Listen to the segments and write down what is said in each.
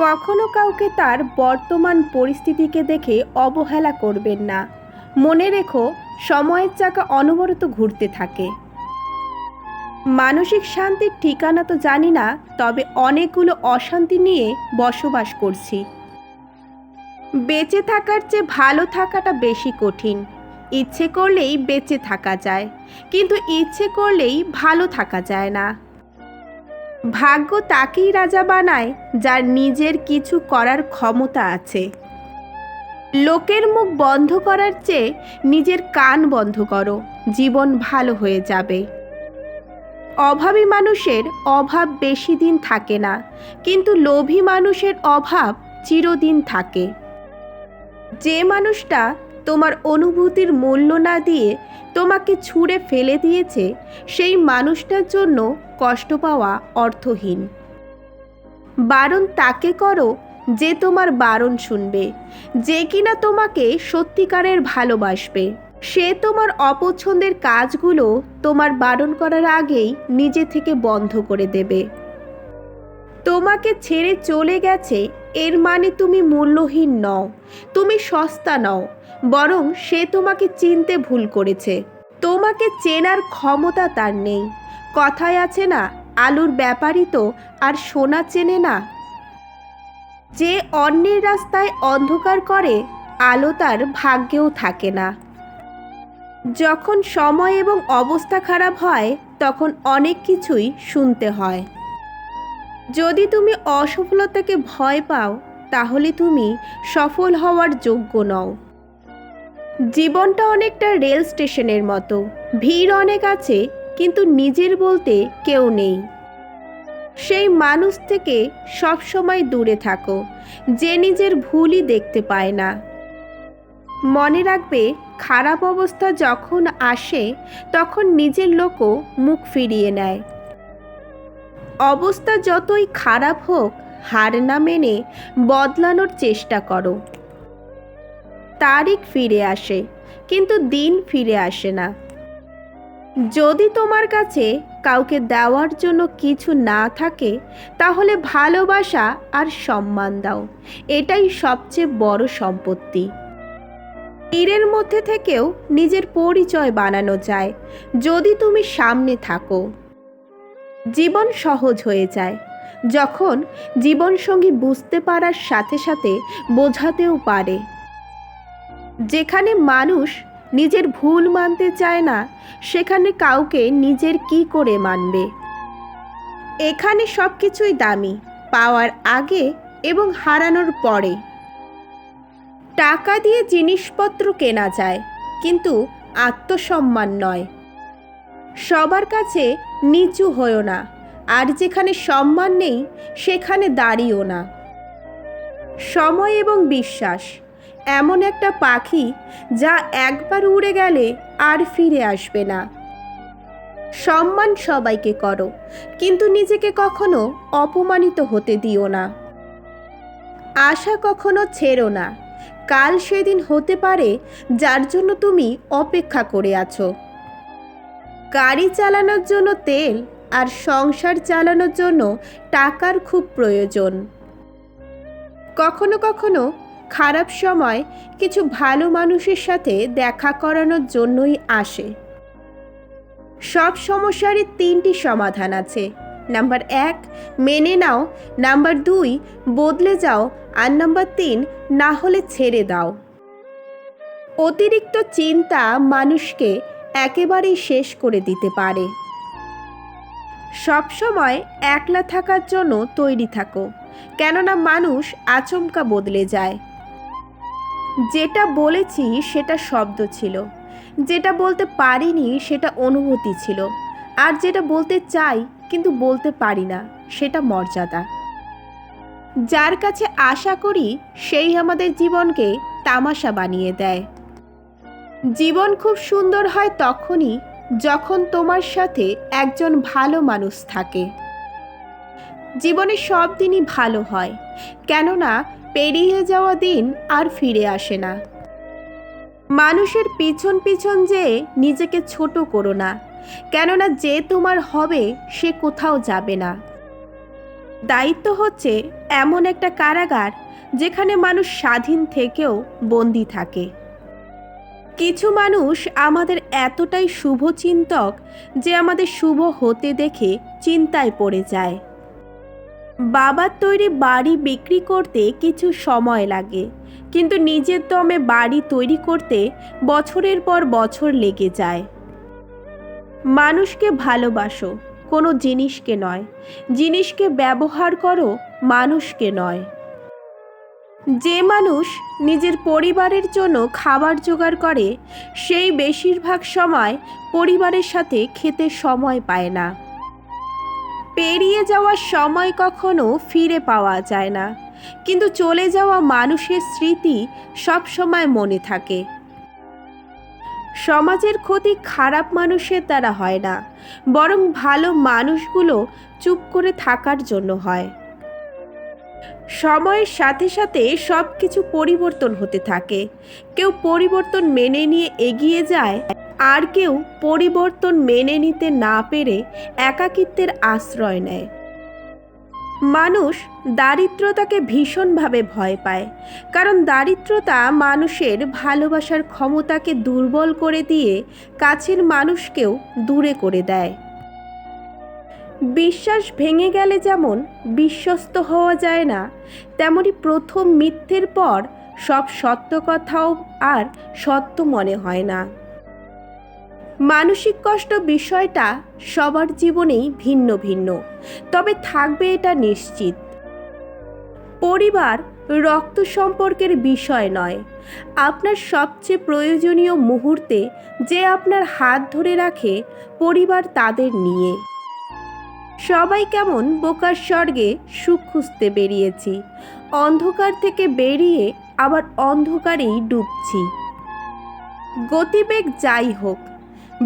কখনো কাউকে তার বর্তমান পরিস্থিতিকে দেখে অবহেলা করবেন না। মনে রেখো, সময়ের চাকা অনবরত ঘুরতে থাকে। মানসিক শান্তির ঠিকানা তো জানি না, তবে অনেকগুলো অশান্তি নিয়ে বসবাস করছি। বেঁচে থাকার চেয়ে ভালো থাকাটা বেশি কঠিন। ইচ্ছে করলেই বেঁচে থাকা যায়, কিন্তু ইচ্ছে করলেই ভালো থাকা যায় না। ভাগ্য তাকেই রাজা বানায় যার নিজের কিছু করার ক্ষমতা আছে। লোকের মুখ বন্ধ করার চেয়ে নিজের কান বন্ধ করো, জীবন ভালো হয়ে যাবে। অভাবী মানুষের অভাব বেশি দিন থাকে না, কিন্তু লোভী মানুষের অভাব চিরদিন থাকে। যে মানুষটা তোমার অনুভূতির মূল্য না দিয়ে তোমাকে ছুঁড়ে ফেলে দিয়েছে, সেই মানুষটার জন্য কষ্ট পাওয়া অর্থহীন। বারণ তাকে করো যে তোমার বারণ শুনবে, যে কিনা তোমাকে সত্যিকারের ভালোবাসবে। সে তোমার অপছন্দের কাজগুলো তোমার বারণ করার আগেই নিজে থেকে বন্ধ করে দেবে। তোমাকে ছেড়ে চলে গেছে এর মানে তুমি মূল্যহীন নও, তুমি সস্তা নও, বরং সে তোমাকে চিনতে ভুল করেছে। তোমাকে চেনার ক্ষমতা তার নেই। কথায় আছে না, আলুর ব্যাপারই তো আর সোনা চেনে না। যে অন্যের রাস্তায় অন্ধকার করে, আলো তার ভাগ্যেও থাকে না। যখন সময় এবং অবস্থা খারাপ হয়, তখন অনেক কিছুই শুনতে হয়। যদি তুমি অসফলতাকে ভয় পাও, তাহলে তুমি সফল হওয়ার যোগ্য নও। জীবনটা অনেকটা রেল স্টেশনের মতো, ভিড় অনেক আছে, কিন্তু নিজের বলতে কেউ নেই। সেই মানুষ থেকে সবসময় দূরে থাকো যে নিজের ভুলই দেখতে পায় না। মনে রাখবে, খারাপ অবস্থা যখন আসে তখন নিজের লোকও মুখ ফিরিয়ে নেয়। অবস্থা যতই খারাপ হোক, হার না মেনে বদলানোর চেষ্টা করো। তারিখ ফিরে আসে, কিন্তু দিন ফিরে আসে না। যদি তোমার কাছে কাউকে দেওয়ার জন্য কিছু না থাকে, তাহলে ভালোবাসা আর সম্মান দাও। এটাই সবচেয়ে বড় সম্পত্তি। তীরের মধ্যে থেকেও নিজের পরিচয় বানানো যায় যদি তুমি সামনে থাকো। জীবন সহজ হয়ে যায় যখন জীবনসঙ্গী বুঝতে পারার সাথে সাথে বোঝাতেও পারে। যেখানে মানুষ নিজের ভুল মানতে চায় না, সেখানে কাউকে নিজের কি করে মানবে। এখানে সব কিছুই দামি, পাওয়ার আগে এবং হারানোর পরে। টাকা দিয়ে জিনিসপত্র কেনা যায়, কিন্তু আত্মসম্মান নয়। সবার কাছে নিচু হয়ো না, আর যেখানে সম্মান নেই সেখানে দাঁড়িও না। সময় এবং বিশ্বাস এমন একটা পাখি যা একবার উড়ে গেলে আর ফিরে আসবে না। সম্মান সবাইকে করো, কিন্তু নিজেকে কখনো অপমানিত হতে দিও না। আশা কখনো ছেড়ো না, কাল সেদিন হতে পারে যার জন্য তুমি অপেক্ষা করে আছো। গাড়ি চালানোর জন্য তেল আর সংসার চালানোর জন্য টাকার খুব প্রয়োজন। কখনো কখনো খারাপ সময় কিছু ভালো মানুষের সাথে দেখা করানোর জন্যই আসে। সব সমস্যারই 3টি সমাধান আছে। নাম্বার 1, মেনে নাও। নাম্বার 2, বদলে যাও। আর নাম্বার 3, না হলে ছেড়ে দাও। অতিরিক্ত চিন্তা মানুষকে একেবারেই শেষ করে দিতে পারে। সবসময় একলা থাকার জন্য তৈরি থাকো, কেননা মানুষ আচমকা বদলে যায়। যেটা বলেছি সেটা শব্দ ছিল, যেটা বলতে পারিনি সেটা অনুভূতি ছিল, আর যেটা বলতে চাই কিন্তু বলতে পারি না সেটা মর্যাদা। যার কাছে আশা করি সেই আমাদের জীবনকে তামাশা বানিয়ে দেয়। জীবন খুব সুন্দর হয় তখনই যখন তোমার সাথে একজন ভালো মানুষ থাকে। জীবনে সব দিনই ভালো হয়, কেননা পেরিয়ে যাওয়া দিন আর ফিরে আসে না। মানুষের পিছন পিছন যেয়ে নিজেকে ছোট করো না, কেননা যে তোমার হবে সে কোথাও যাবে না। দায়িত্ব হচ্ছে এমন একটা কারাগার যেখানে মানুষ স্বাধীন থেকেও বন্দী থাকে। কিছু মানুষ আমাদের এতটাই শুভচিন্তক যে আমাদের শুভ হতে দেখে চিন্তায় পড়ে যায়। বাবার তৈরি বাড়ি বিক্রি করতে কিছু সময় লাগে, কিন্তু নিজের দমে বাড়ি তৈরি করতে বছরের পর বছর লেগে যায়। মানুষকে ভালোবাসো, কোনো জিনিসকে নয়। জিনিসকে ব্যবহার করো, মানুষকে নয়। যে মানুষ নিজের পরিবারের জন্য খাবার জোগাড় করে সেই বেশিরভাগ সময় পরিবারের সাথে খেতে সময় পায় না। পেরিয়ে যাওয়ার সময় কখনো ফিরে পাওয়া যায় না, কিন্তু চলে যাওয়া মানুষের স্মৃতি সব সময় মনে থাকে। সমাজের ক্ষতি খারাপ মানুষের দ্বারা হয় না, বরং ভালো মানুষগুলো চুপ করে থাকার জন্য হয়। সময়ের সাথে সাথে সব কিছু পরিবর্তন হতে থাকে। কেউ পরিবর্তন মেনে নিয়ে এগিয়ে যায়, আর কেউ পরিবর্তন মেনে নিতে না পেরে একাকিত্বের আশ্রয় নেয়। মানুষ দারিদ্রতাকে ভীষণভাবে ভয় পায়, কারণ দারিদ্রতা মানুষের ভালোবাসার ক্ষমতাকে দুর্বল করে দিয়ে কাছের মানুষকেও দূরে করে দেয়। বিশ্বাস ভেঙে গেলে যেমন বিশ্বস্ত হওয়া যায় না, তেমনি প্রথম মিথ্যের পর সব সত্য কথাও আর সত্য মনে হয় না। মানসিক কষ্ট বিষয়টা সবার জীবনেই ভিন্ন ভিন্ন, তবে থাকবে এটা নিশ্চিত। পরিবার রক্ত সম্পর্কের বিষয় নয়। আপনার সবচেয়ে প্রয়োজনীয় মুহূর্তে যে আপনার হাত ধরে রাখে, পরিবার তাদের নিয়ে। সবাই কেমন বোকার স্বর্গে সুখ খুঁজতে বেরিয়েছি, অন্ধকার থেকে বেরিয়ে আবার অন্ধকারেই ডুবছি। গতিবেগ যাই হোক,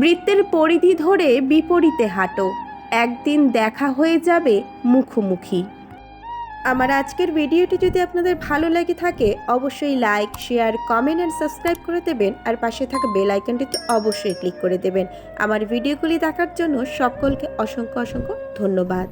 বৃত্তের পরিধি ধরে বিপরীতে হাঁটো, একদিন দেখা হয়ে যাবে মুখোমুখি। আমার আজকের ভিডিওটি যদি আপনাদের ভালো লেগে থাকে অবশ্যই like, share, comment and subscribe করে দেবেন, আর পাশে থাকা বেল আইকনটিতে অবশ্যই ক্লিক করে দেবেন। আমার ভিডিওগুলি দেখার জন্য সকলকে অসংখ্য অসংখ্য ধন্যবাদ।